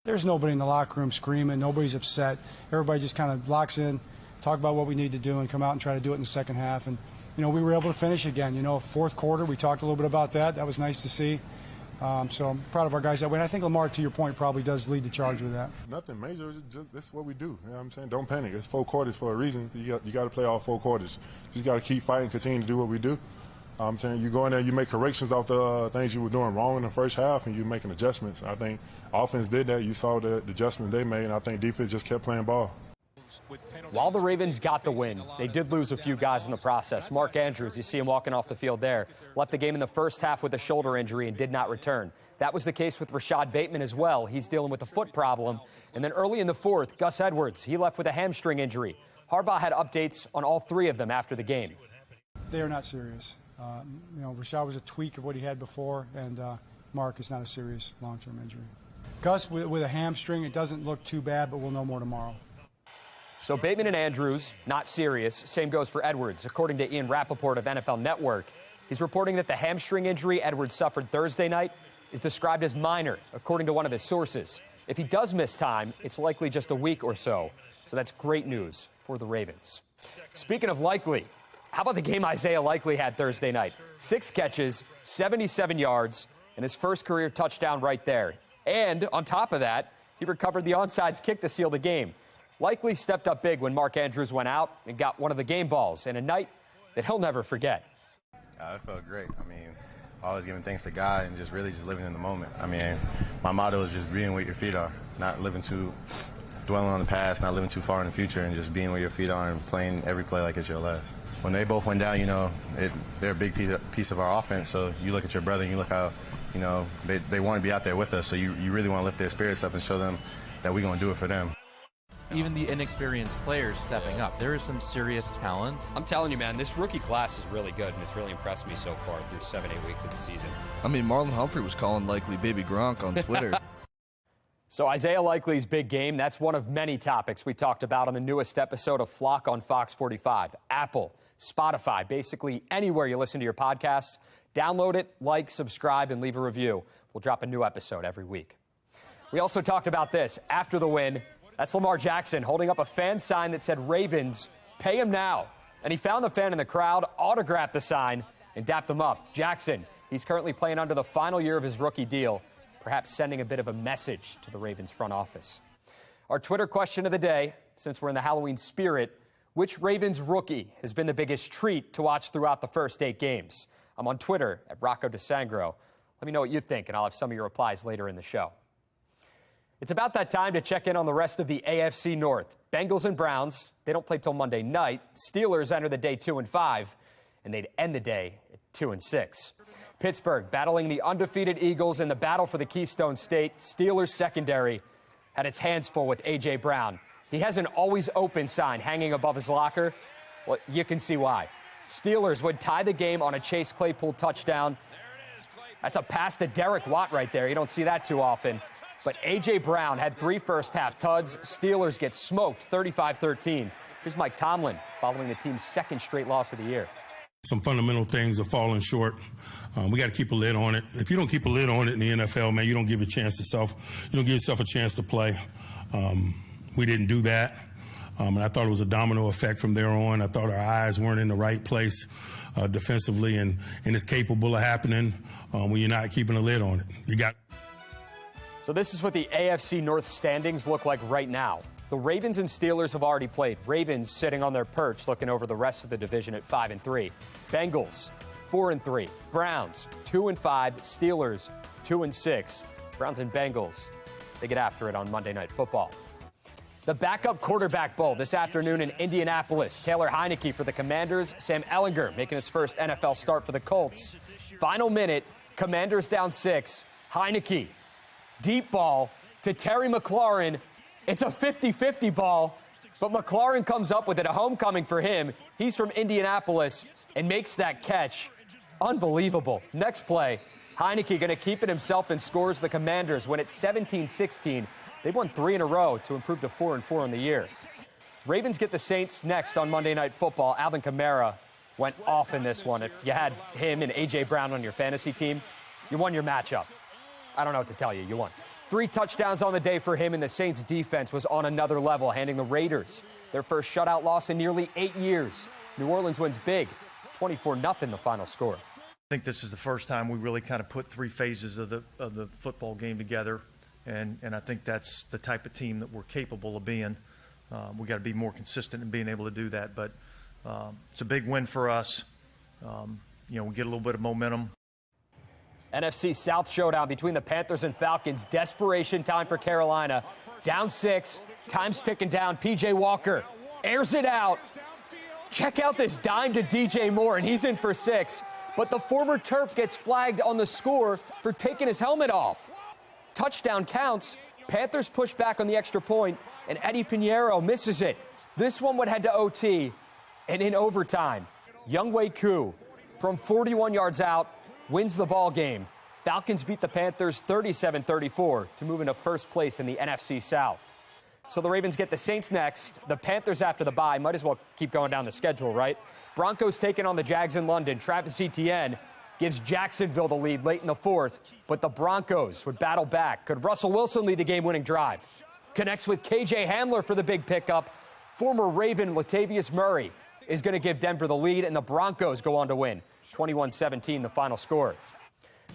There's nobody in the locker room screaming. Nobody's upset. Everybody just kind of locks in, talk about what we need to do, and come out and try to do it in the second half. And, we were able to finish again. Fourth quarter, we talked a little bit about that. That was nice to see. So I'm proud of our guys that way. And I think Lamar, to your point, probably does lead the charge with that. Nothing major. That's what we do. You know what I'm saying? Don't panic. It's 4 quarters for a reason. You got to play all 4 quarters. Just got to keep fighting, continue to do what we do. I'm saying you go in there, you make corrections off the things you were doing wrong in the first half, and you're making adjustments. I think offense did that. You saw the adjustment they made, and I think defense just kept playing ball. While the Ravens got the win, they did lose a few guys in the process. Mark Andrews, you see him walking off the field there, left the game in the first half with a shoulder injury and did not return. That was the case with Rashad Bateman as well. He's dealing with a foot problem. And then early in the fourth, Gus Edwards, he left with a hamstring injury. Harbaugh had updates on all 3 of them after the game. They are not serious. Rashad was a tweak of what he had before, and Mark is not a serious long-term injury. Gus with a hamstring, it doesn't look too bad, but we'll know more tomorrow. So Bateman and Andrews, not serious. Same goes for Edwards. According to Ian Rappaport of NFL Network, he's reporting that the hamstring injury Edwards suffered Thursday night is described as minor, according to one of his sources. If he does miss time, it's likely just a week or so. So that's great news for the Ravens. Speaking of likely, how about the game Isaiah Likely had Thursday night? 6 catches, 77 yards, and his first career touchdown right there. And on top of that, he recovered the onside kick to seal the game. Likely stepped up big when Mark Andrews went out and got one of the game balls in a night that he'll never forget. It felt great. I mean, always giving thanks to God and just really living in the moment. I mean, my motto is just being where your feet are, not dwelling on the past, not living too far in the future, and just being where your feet are and playing every play like it's your last. When they both went down, they're a big piece of our offense, so you look at your brother and you look how, they want to be out there with us, so you really want to lift their spirits up and show them that we're going to do it for them. even the inexperienced players stepping up. There is some serious talent. I'm telling you, man, this rookie class is really good, and it's really impressed me so far through 7-8 weeks of the season. I mean, Marlon Humphrey was calling Likely Baby Gronk on Twitter. So Isaiah Likely's big game, that's one of many topics we talked about on the newest episode of Flock on Fox 45. Apple, Spotify, basically anywhere you listen to your podcasts. Download it, like, subscribe, and leave a review. We'll drop a new episode every week. We also talked about this after the win. That's Lamar Jackson holding up a fan sign that said Ravens, pay him now. And he found the fan in the crowd, autographed the sign, and dapped them up. Jackson, he's currently playing under the final year of his rookie deal, perhaps sending a bit of a message to the Ravens front office. Our Twitter question of the day, since we're in the Halloween spirit, which Ravens rookie has been the biggest treat to watch throughout the first 8 games? I'm on Twitter at Rocco DeSangro. Let me know what you think, and I'll have some of your replies later in the show. It's about that time to check in on the rest of the AFC North. Bengals and Browns, they don't play till Monday night. Steelers enter the day 2-5, and they'd end the day at 2-6. Pittsburgh battling the undefeated Eagles in the battle for the Keystone State. Steelers secondary had its hands full with A.J. Brown. He has an always open sign hanging above his locker. Well, you can see why. Steelers would tie the game on a Chase Claypool touchdown. That's a pass to Derek Watt right there. You don't see that too often. But A.J. Brown had 3 first-half tuds. Steelers get smoked 35-13. Here's Mike Tomlin following the team's 2nd straight loss of the year. Some fundamental things are falling short. We got to keep a lid on it. If you don't keep a lid on it in the NFL, man, you don't give yourself a chance to play. We didn't do that. And I thought it was a domino effect from there on. I thought our eyes weren't in the right place defensively, and it's capable of happening when you're not keeping a lid on it. So this is what the AFC North standings look like right now. The Ravens and Steelers have already played. Ravens sitting on their perch, looking over the rest of the division at 5-3. Bengals 4-3. Browns 2-5. Steelers 2-6. Browns and Bengals, they get after it on Monday Night Football. The backup quarterback bowl this afternoon in Indianapolis. Taylor Heineke for the Commanders. Sam Ehlinger making his first NFL start for the Colts. Final minute, Commanders down 6. Heineke, deep ball to Terry McLaurin. It's a 50-50 ball, but McLaurin comes up with it, a homecoming for him. He's from Indianapolis and makes that catch. Unbelievable. Next play, Heineke going to keep it himself and scores. The Commanders win at 17-16. They've won 3 in a row to improve to 4-4 in the year. Ravens get the Saints next on Monday Night Football. Alvin Kamara went off in this one. If you had him and A.J. Brown on your fantasy team, you won your matchup. I don't know what to tell you. You won. 3 touchdowns on the day for him, and the Saints' defense was on another level, handing the Raiders their first shutout loss in nearly 8 years. New Orleans wins big, 24-0 the final score. I think this is the first time we really kind of put 3 phases of the football game together, and I think that's the type of team that we're capable of being. We got to be more consistent in being able to do that, but it's a big win for us. We get a little bit of momentum. NFC South showdown between the Panthers and Falcons. Desperation time for Carolina. Down 6. Time's ticking down. P.J. Walker airs it out. Check out this dime to DJ Moore, and he's in for 6. But the former Terp gets flagged on the score for taking his helmet off. Touchdown counts. Panthers push back on the extra point, and Eddie Pinheiro misses it. This one would head to OT, and in overtime, Younghoe Koo from 41 yards out wins the ball game. Falcons beat the Panthers 37-34 to move into first place in the NFC South. So the Ravens get the Saints next. The Panthers after the bye. Might as well keep going down the schedule, right? Broncos taking on the Jags in London. Travis Etienne gives Jacksonville the lead late in the 4th, but the Broncos would battle back. Could Russell Wilson lead the game-winning drive? Connects with KJ Hamler for the big pickup. Former Raven Latavius Murray is going to give Denver the lead, and the Broncos go on to win. 21-17 the final score.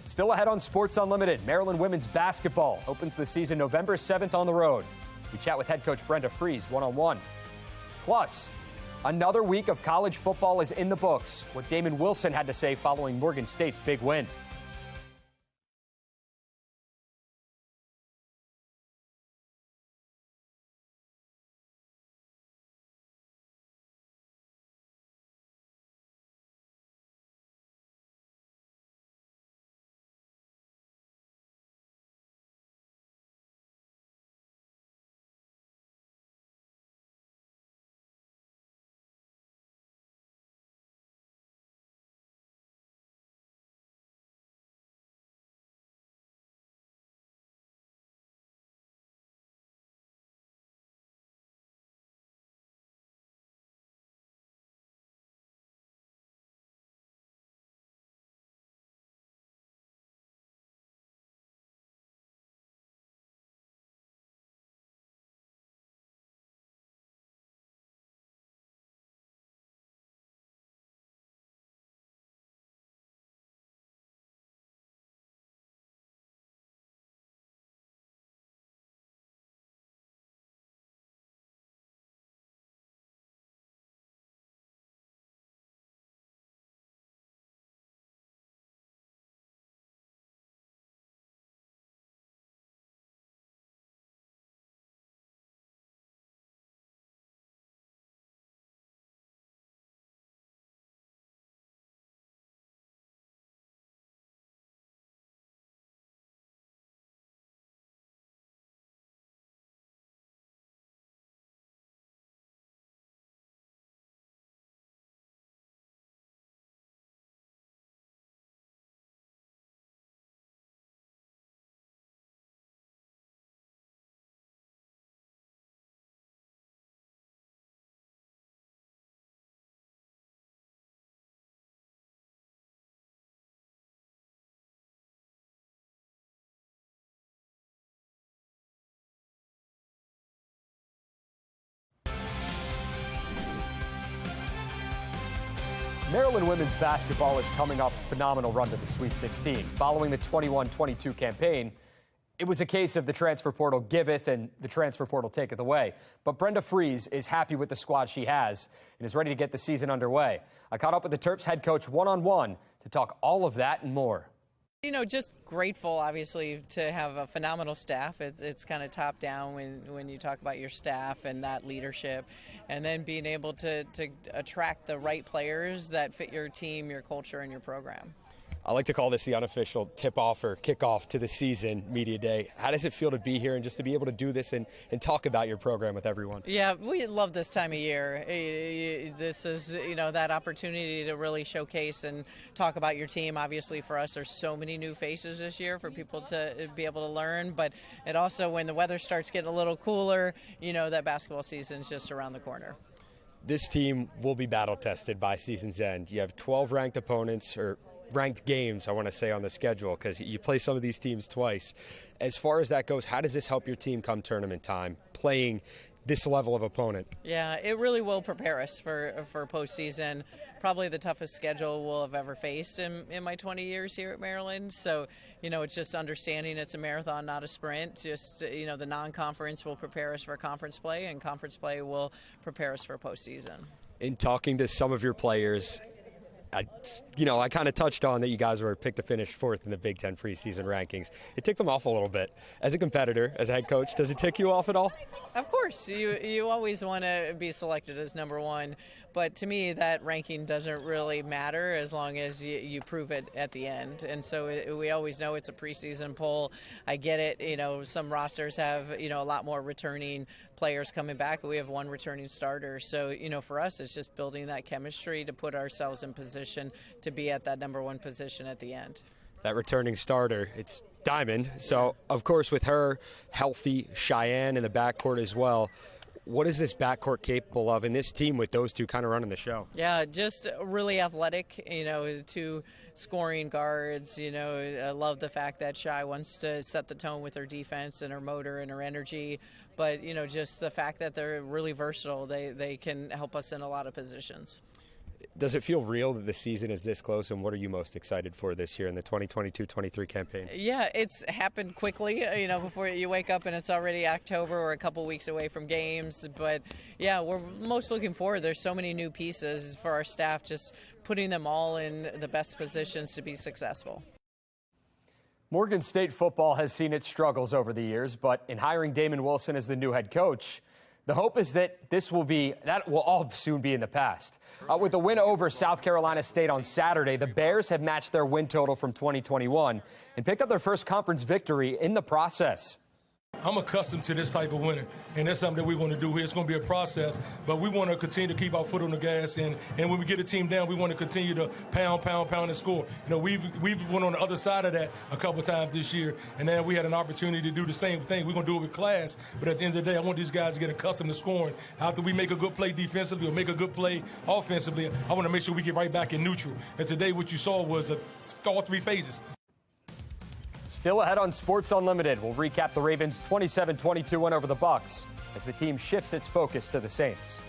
Still ahead on Sports Unlimited, Maryland women's basketball opens the season November 7th on the road. We chat with head coach Brenda Frese one-on-one. Plus, another week of college football is in the books. What Damon Wilson had to say following Morgan State's big win. Maryland women's basketball is coming off a phenomenal run to the Sweet 16. Following the 21-22 campaign, it was a case of the transfer portal giveth and the transfer portal taketh away. But Brenda Fries is happy with the squad she has and is ready to get the season underway. I caught up with the Terps head coach one-on-one to talk all of that and more. You know, just grateful, obviously, to have a phenomenal staff. It's kind of top down when you talk about your staff and that leadership, and then being able to attract the right players that fit your team, your culture, and your program. I like to call this the unofficial tip-off or kickoff to the season media day. How does it feel to be here and just to be able to do this and talk about your program with everyone? Yeah, we love this time of year. This is, you know, that opportunity to really showcase and talk about your team. Obviously, for us, there's so many new faces this year for people to be able to learn. But it also, when the weather starts getting a little cooler, you know, that basketball season's just around the corner. This team will be battle-tested by season's end. You have 12 ranked opponents, or ranked games, I want to say, on the schedule, because you play some of these teams twice. As far as that goes, how does this help your team come tournament time, playing this level of opponent? Yeah, it really will prepare us for postseason. Probably the toughest schedule we'll have ever faced in my 20 years here at Maryland. So, you know, it's just understanding it's a marathon, not a sprint. Just, you know, the non-conference will prepare us for conference play, and conference play will prepare us for postseason. In talking to some of your players, I kind of touched on that you guys were picked to finish fourth in the Big Ten preseason rankings. It ticked them off a little bit. As a competitor, as a head coach, does it tick you off at all? Of course. You always want to be selected as number one. But to me, that ranking doesn't really matter as long as you prove it at the end. And so we always know it's a preseason poll. I get it. You know, some rosters have, you know, a lot more returning players coming back. We have one returning starter. So, you know, for us, it's just building that chemistry to put ourselves in position to be at that number one position at the end. That returning starter, it's Diamond. So, of course, with her healthy, Cheyenne in the backcourt as well, what is this backcourt capable of, and this team with those two kind of running the show? Yeah, just really athletic, you know, two scoring guards. You know, I love the fact that Shy wants to set the tone with her defense and her motor and her energy. But, you know, just the fact that they're really versatile, they can help us in a lot of positions. Does it feel real that the season is this close, and what are you most excited for this year in the 2022-23 campaign? Yeah, it's happened quickly, you know, before you wake up and it's already October or a couple weeks away from games. But, yeah, we're most looking forward. There's so many new pieces for our staff, just putting them all in the best positions to be successful. Morgan State football has seen its struggles over the years, but in hiring Damon Wilson as the new head coach, the hope is that that will all soon be in the past. With a win over South Carolina State on Saturday, the Bears have matched their win total from 2021 and picked up their first conference victory in the process. I'm accustomed to this type of winning, and that's something that we want to do here. It's going to be a process, but we want to continue to keep our foot on the gas, and when we get a team down, we want to continue to pound, and score. You know, we've went on the other side of that a couple of times this year, and then we had an opportunity to do the same thing. We're going to do it with class, but at the end of the day, I want these guys to get accustomed to scoring. After we make a good play defensively or make a good play offensively, I want to make sure we get right back in neutral. And today what you saw was all three phases. Still ahead on Sports Unlimited, we'll recap the Ravens' 27-22 win over the Bucs as the team shifts its focus to the Saints.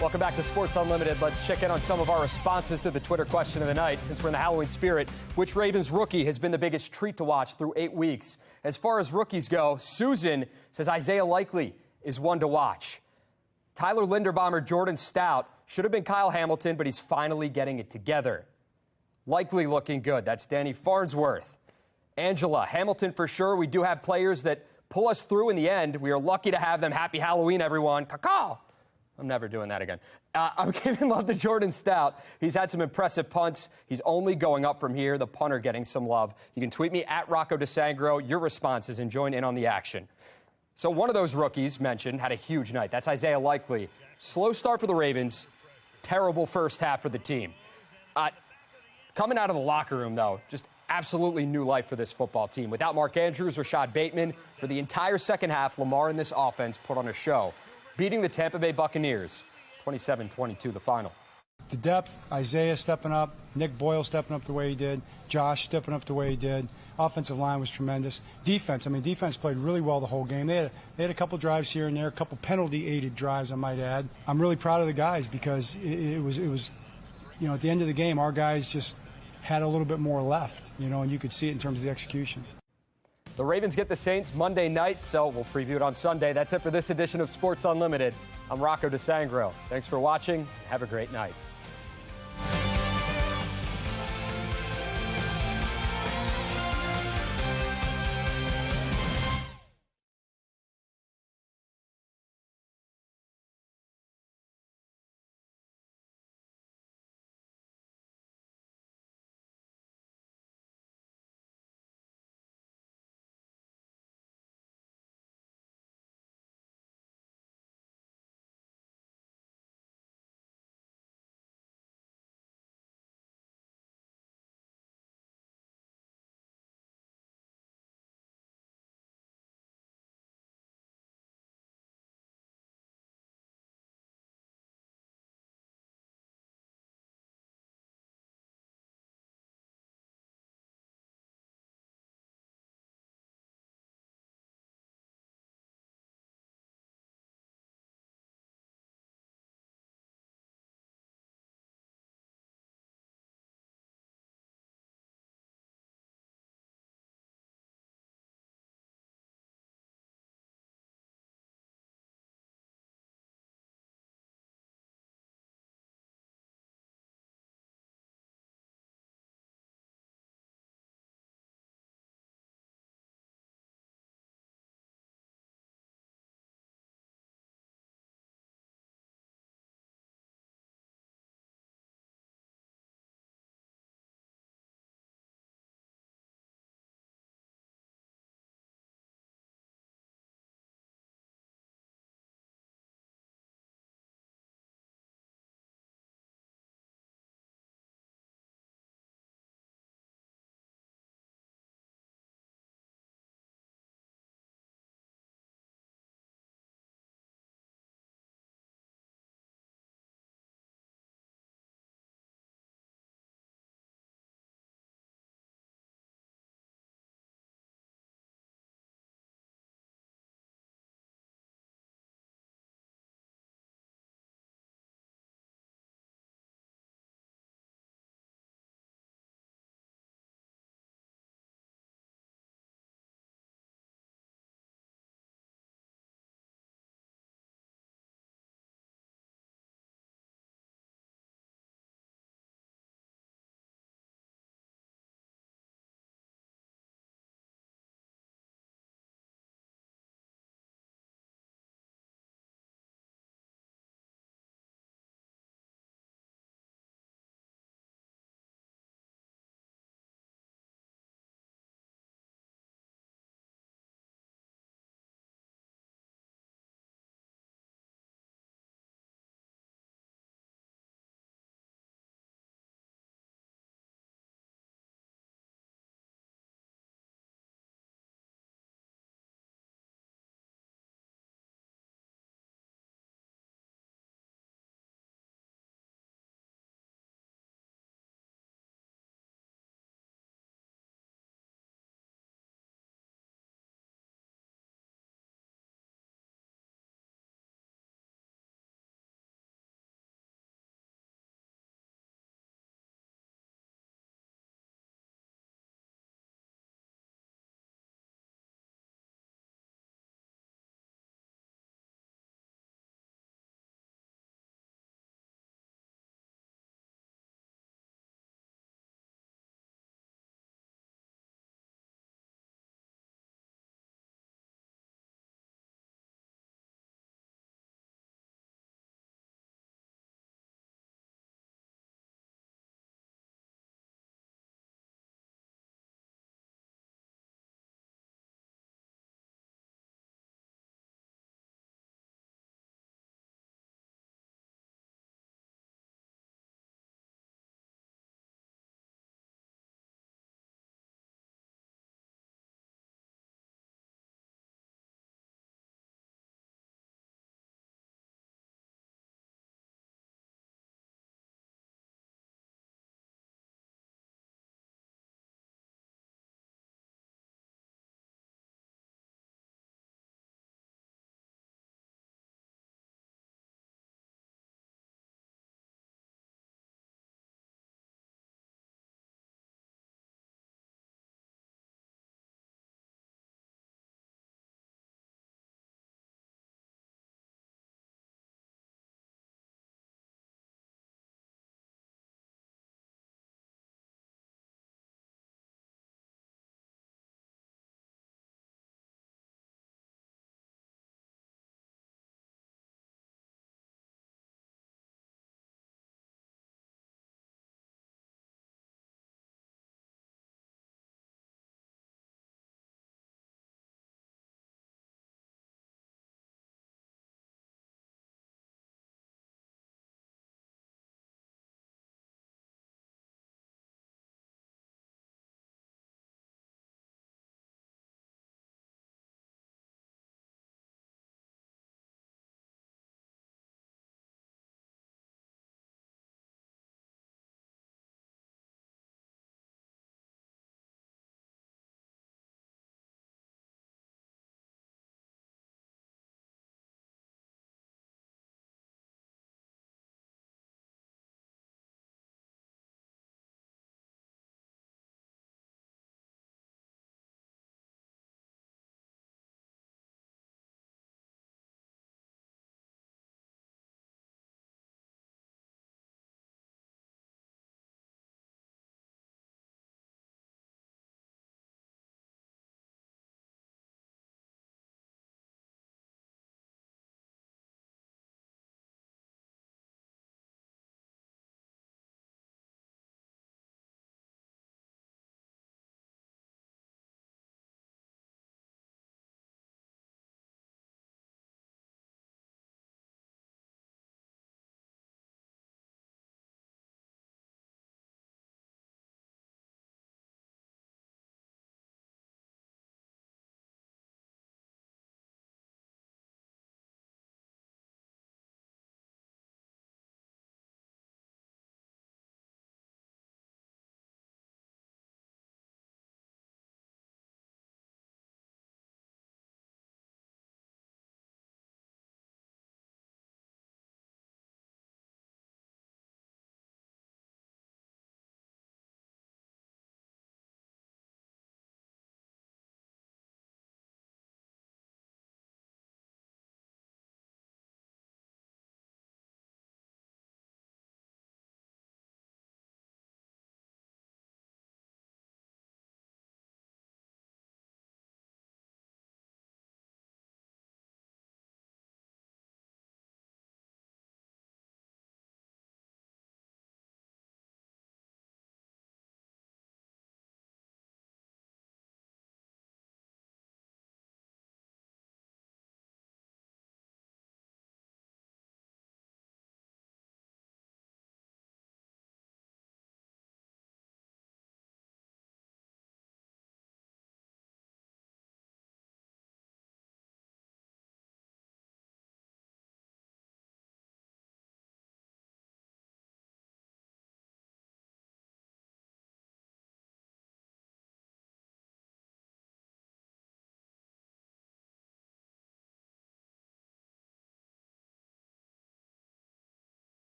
Welcome back to Sports Unlimited. Let's check in on some of our responses to the Twitter question of the night. Since we're in the Halloween spirit, which Ravens rookie has been the biggest treat to watch through 8 weeks? As far as rookies go, Susan says Isaiah Likely is one to watch. Tyler Linderbaum, Jordan Stout should have been Kyle Hamilton, but he's finally getting it together. Likely looking good. That's Danny Farnsworth. Angela, Hamilton for sure. We do have players that pull us through in the end. We are lucky to have them. Happy Halloween, everyone. Caw-caw. I'm never doing that again. I'm giving love to Jordan Stout. He's had some impressive punts. He's only going up from here. The punter getting some love. You can tweet me at Rocco DeSangro, your responses, and join in on the action. So one of those rookies mentioned had a huge night. That's Isaiah Likely. Slow start for the Ravens. Terrible first half for the team. Coming out of the locker room, though, just absolutely new life for this football team. Without Mark Andrews, Rashad Bateman, for the entire second half, Lamar and this offense put on a show, beating the Tampa Bay Buccaneers, 27-22 the final. The depth, Isaiah stepping up, Nick Boyle stepping up the way he did, Josh stepping up the way he did. Offensive line was tremendous. Defense, defense played really well the whole game. They had a couple drives here and there, a couple penalty-aided drives, I might add. I'm really proud of the guys because it was at the end of the game, our guys just had a little bit more left, and you could see it in terms of the execution. The Ravens get the Saints Monday night, so we'll preview it on Sunday. That's it for this edition of Sports Unlimited. I'm Rocco DeSangro. Thanks for watching. Have a great night.